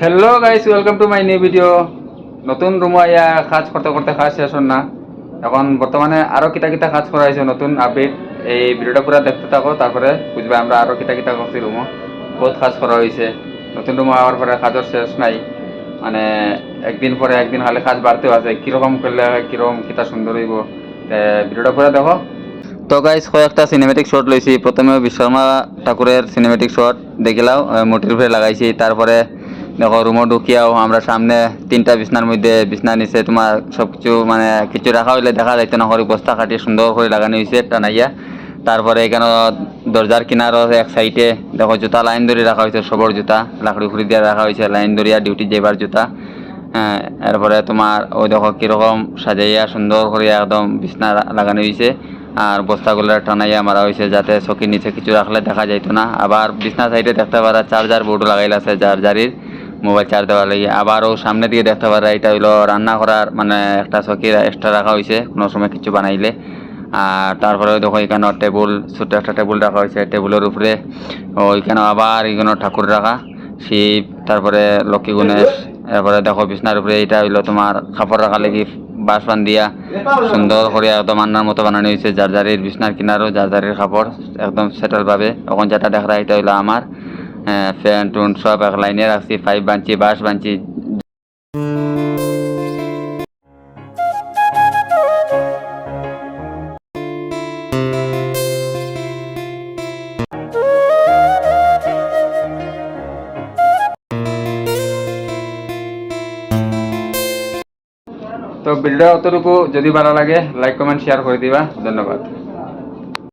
Hello guys, welcome to my new video. নতুন room আইয়া কাজ করতে করতে কাজ শেষ হন না। এখন বর্তমানে আরো কিতা কিতা কাজ করা হয়েছে, নতুন আপডেট। এই ভিডিওটা পুরো দেখতে থাকো, তারপরে বুঝবে আমরা আরো কিতা কিতা করছি। রুমও বহুত কাজ করা হয়েছে। নতুন রুম হওয়ার পরে কাজের শেষ নাই, মানে একদিন পরে একদিন হলে কাজ বাড়তেও আছে। কিরকম করলে কিরকম কিতা সুন্দর হইব, ভিডিওটা পুরো দেখো। তো গাইস, কয়েকটা সিনেমেটিক শট লইছি। প্রথমে বিশ্বকর্মা ঠাকুরের সিনেমেটিক শট দেখিলাও, মোটির উপরে লাগাইছি। তারপরে দেখো রুমও ঢুকিয়াও আমরা সামনে তিনটা বিছনার মধ্যে, বিছনা নিচে তোমার সবকিছু মানে কিছু রাখা হইলে দেখা যাইতো না, করে বস্তা কাটিয়ে সুন্দর করে লাগানো হয়েছে টানাইয়া। তারপরে এখানে দরজার কিনারও এক সাইডে দেখো জুতা লাইন ধরে রাখা হয়েছে, সবর জুতা লাকড়ি খুঁড়ি দিয়ে রাখা হয়েছে, লাইন ধরিয়া ডিউটি যাইবার জুতা। হ্যাঁ, এরপরে তোমার ওই দেখো কিরকম সাজাইয়া সুন্দর করে একদম বিছনা লাগানো হয়েছে। আর বস্তাগুলো টানাইয়া মারা হয়েছে যাতে চকির নিচে কিছু রাখলে দেখা যাইতো না। আবার বিছনা সাইডে দেখতে পারা চার্জার বোর্ড লাগাইল আছে, চার্জারির মোবাইল চার্জ দেওয়ার লাগে। আবারও সামনে দিকে দেখতে পারা এটা হইলো রান্না করার, মানে একটা চকি এক্সট্রা রাখা হয়েছে কোনো সময় কিছু বানাইলে। আর তারপরে দেখো এখানে টেবিল, ছোট একটা টেবিল রাখা হয়েছে। টেবিলের উপরে ওইখানে আবার এখানে ঠাকুর রাখা, শিব, তারপরে লক্ষ্মী গণেশ। এরপরে দেখো বিছনার উপরে এটা হইলো তোমার কাপড় রাখা লাগি বাঁশ বান্ধিয়া সুন্দর করে একদম আন্নার মতো বানানো হয়েছে। জারজারির বিছনার কিনারও জারজারির কাপড় একদম সেটেল ভাবে। এখন যেটা দেখা এটা হইলো আমার ফ্যান টুন সব এক লাইনে রাখছি, 5 বাঞ্চি বাঁশ বাঞ্চি। তো ভিডিওটা অতটুকু, যদি ভালো লাগে লাইক কমেন্ট শেয়ার করে দিবা। ধন্যবাদ।